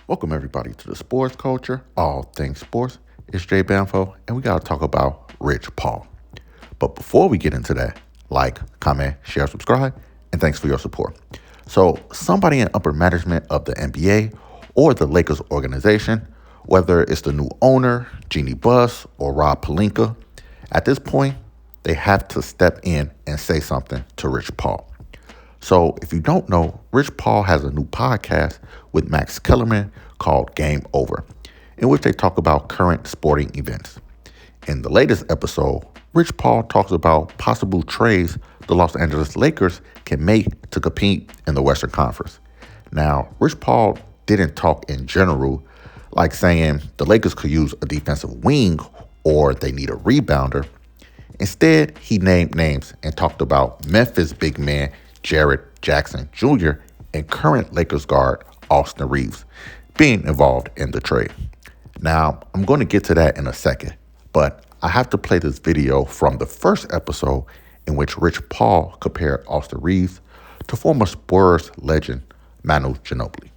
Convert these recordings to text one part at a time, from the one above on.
Welcome everybody to the Sports Culture, all things sports. It's Jay Banfo, and we gotta talk about Rich Paul. But before we get into that, like, comment, share, subscribe, and thanks for your support. So somebody in upper management of the NBA or the Lakers organization, whether it's the new owner, Jeannie Buss, or Rob Pelinka, at this point, they have to step in and say something to Rich Paul. So if you don't know, Rich Paul has a new podcast with Max Kellerman called Game Over, in which they talk about current sporting events. In the latest episode, Rich Paul talks about possible trades the Los Angeles Lakers can make to compete in the Western Conference. Now, Rich Paul didn't talk in general, like saying the Lakers could use a defensive wing or they need a rebounder. Instead, he named names and talked about Memphis big man Jared Jackson Jr. and current Lakers guard Austin Reaves being involved in the trade. Now, I'm going to get to that in a second, but I have to play this video from the first episode in which Rich Paul compared Austin Reaves to former Spurs legend Manu Ginobili.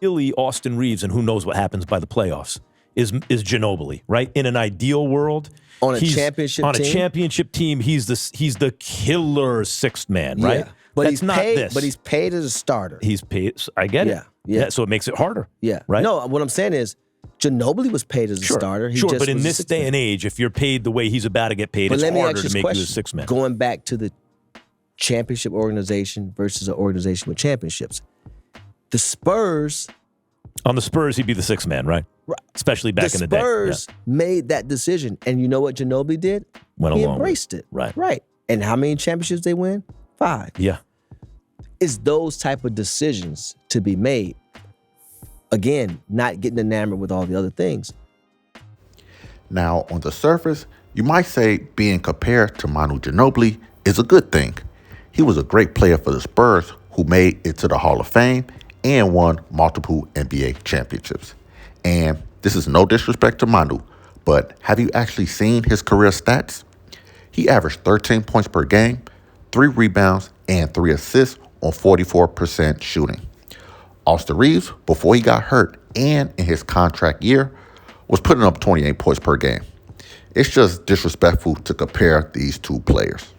Really, Austin Reeves, and who knows what happens by the playoffs, is Ginobili, right? In an ideal world, on a championship team, he's the killer sixth man, right? Yeah. But That's he's not paid, this. But he's paid as a starter. He's paid. I get it. Yeah. So it makes it harder. Yeah. Right. No, what I'm saying is, Ginobili was paid as a starter. He sure. just But in was a this sixth day man. and age, if you're paid the way he's about to get paid, But it's let me harder ask you to this make you a question. sixth man. Going back to the championship organization versus an organization with championships, the Spurs. On the Spurs, he'd be the sixth man, right? Right. Especially back in the day. The Spurs made that decision, and you know what Ginobili did? Went he along embraced it. Right. And how many championships they win? 5. Yeah. It's those type of decisions to be made. Again, not getting enamored with all the other things. Now, on the surface, you might say being compared to Manu Ginobili is a good thing. He was a great player for the Spurs who made it to the Hall of Fame and won multiple NBA championships. And this is no disrespect to Manu, but have you actually seen his career stats? He averaged 13 points per game, 3 rebounds, and 3 assists on 44% shooting. Austin Reeves, before he got hurt and in his contract year, was putting up 28 points per game. It's just disrespectful to compare these two players.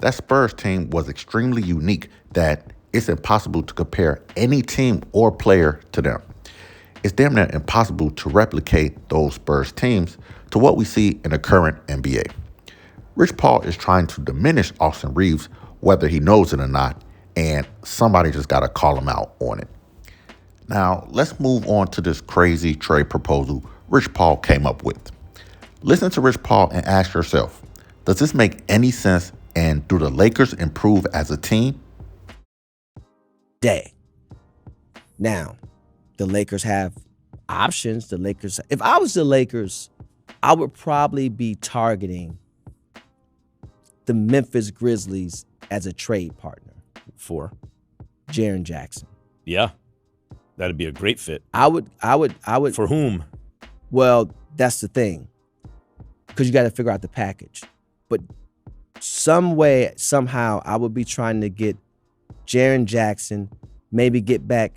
That Spurs team was extremely unique that it's impossible to compare any team or player to them. It's damn near impossible to replicate those Spurs teams to what we see in the current NBA. Rich Paul is trying to diminish Austin Reeves, whether he knows it or not, and somebody just got to call him out on it. Now, let's move on to this crazy trade proposal Rich Paul came up with. Listen to Rich Paul and ask yourself, does this make any sense, and do the Lakers improve as a team? Now, the Lakers have options. If I was the Lakers, I would probably be targeting the Memphis Grizzlies as a trade partner For Jaren Jackson. Yeah. That'd be a great fit. I would. For whom? Well, that's the thing, because you got to figure out the package. But some way, somehow, I would be trying to get Jaren Jackson, maybe get back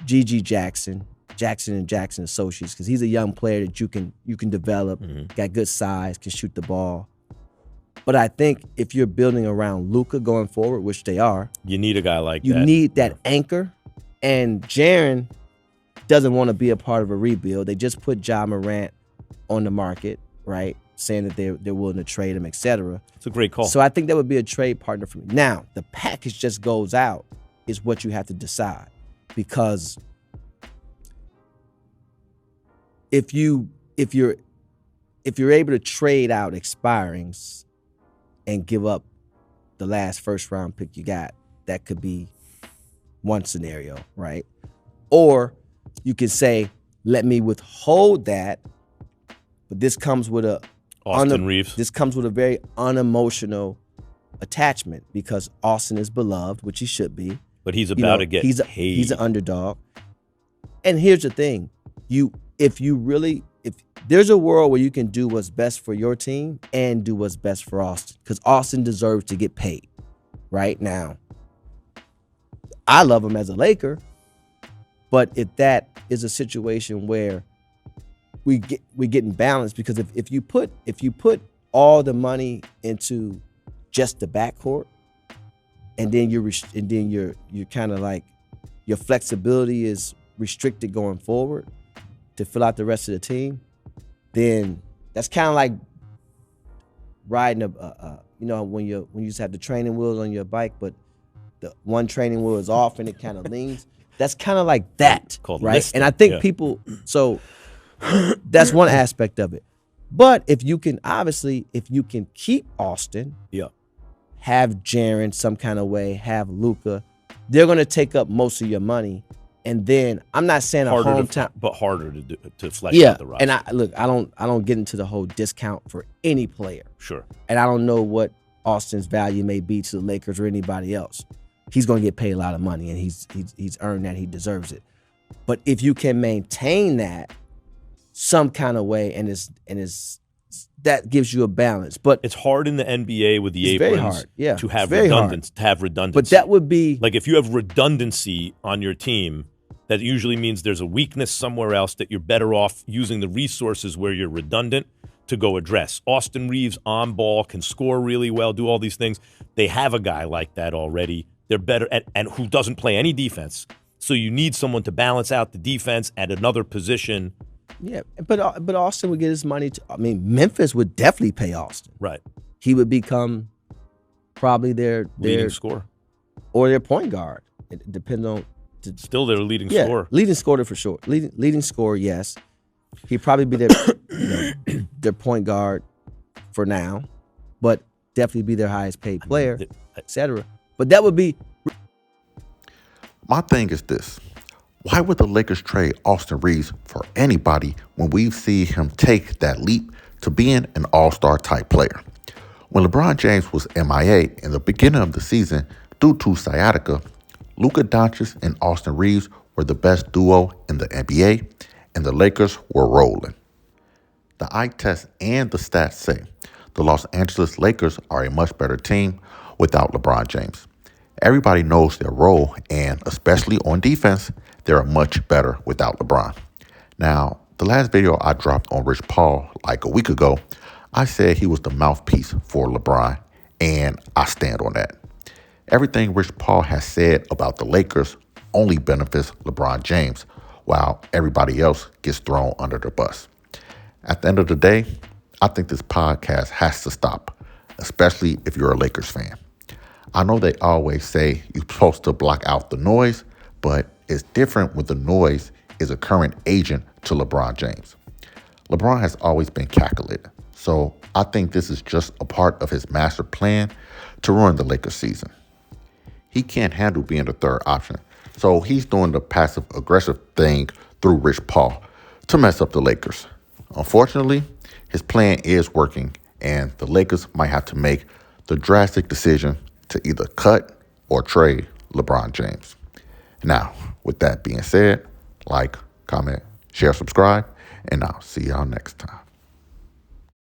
Gigi Jackson and Jackson Associates, because he's a young player that you can develop, got good size, can shoot the ball. But I think if you're building around Luka going forward, which they are, you need a guy like that. You need that anchor. And Jaren doesn't want to be a part of a rebuild. They just put Ja Morant on the market, right? Saying that they're willing to trade him, etc. It's a great call. So I think that would be a trade partner for me. Now, the package just goes out is what you have to decide. Because if you're able to trade out expirings and give up the last first round pick you got, that could be one scenario, right? Or you could say, let me withhold that, but this comes with Reeves. This comes with a very unemotional attachment because Austin is beloved, which he should be. But he's about to get paid. He's an underdog. And here's the thing. If there's a world where you can do what's best for your team and do what's best for Austin, because Austin deserves to get paid right now. I love him as a Laker, But if that is a situation where we getting balanced, because if you put all the money into just the backcourt, and then you're kind of like your flexibility is restricted going forward to fill out the rest of the team, then that's kind of like riding when you just have the training wheels on your bike, but the one training wheel is off and it kind of leans. That's kind of like that, called right? listing. And I think people, so that's one aspect of it. But if you can keep Austin, have Jaren some kind of way, have Luka, they're going to take up most of your money. And then I'm not saying but harder to flesh out the roster. And I don't get into the whole discount for any player. Sure. And I don't know what Austin's value may be to the Lakers or anybody else. He's going to get paid a lot of money, and he's earned that. He deserves it. But if you can maintain that some kind of way, and that gives you a balance. But it's hard in the NBA with the aprons very hard. Yeah, to have redundancy. But that would be like if you have redundancy on your team, that usually means there's a weakness somewhere else that you're better off using the resources where you're redundant to go address. Austin Reeves on ball, can score really well, do all these things. They have a guy like that already. They're better and who doesn't play any defense. So you need someone to balance out the defense at another position. Yeah, but Austin would get his money. Memphis would definitely pay Austin. Right. He would become probably their leading scorer or their point guard. It depends on. Still their leading scorer. Leading scorer for sure. Leading scorer, yes. He'd probably be their point guard for now, but definitely be their highest paid player, etc. But that would be. My thing is this. Why would the Lakers trade Austin Reeves for anybody when we see him take that leap to being an all-star type player? When LeBron James was MIA in the beginning of the season due to sciatica, Luka Doncic and Austin Reeves were the best duo in the NBA, and the Lakers were rolling. The eye test and the stats say the Los Angeles Lakers are a much better team without LeBron James. Everybody knows their role, and especially on defense, they're much better without LeBron. Now, the last video I dropped on Rich Paul like a week ago, I said he was the mouthpiece for LeBron, and I stand on that. Everything Rich Paul has said about the Lakers only benefits LeBron James, while everybody else gets thrown under the bus. At the end of the day, I think this podcast has to stop, especially if you're a Lakers fan. I know they always say you're supposed to block out the noise, but it's different when the noise is a current agent to LeBron James. LeBron has always been calculated, so I think this is just a part of his master plan to ruin the Lakers season. He can't handle being the third option, so he's doing the passive-aggressive thing through Rich Paul to mess up the Lakers. Unfortunately, his plan is working, and the Lakers might have to make the drastic decision to either cut or trade LeBron James. Now, with that being said, like, comment, share, subscribe, and I'll see y'all next time.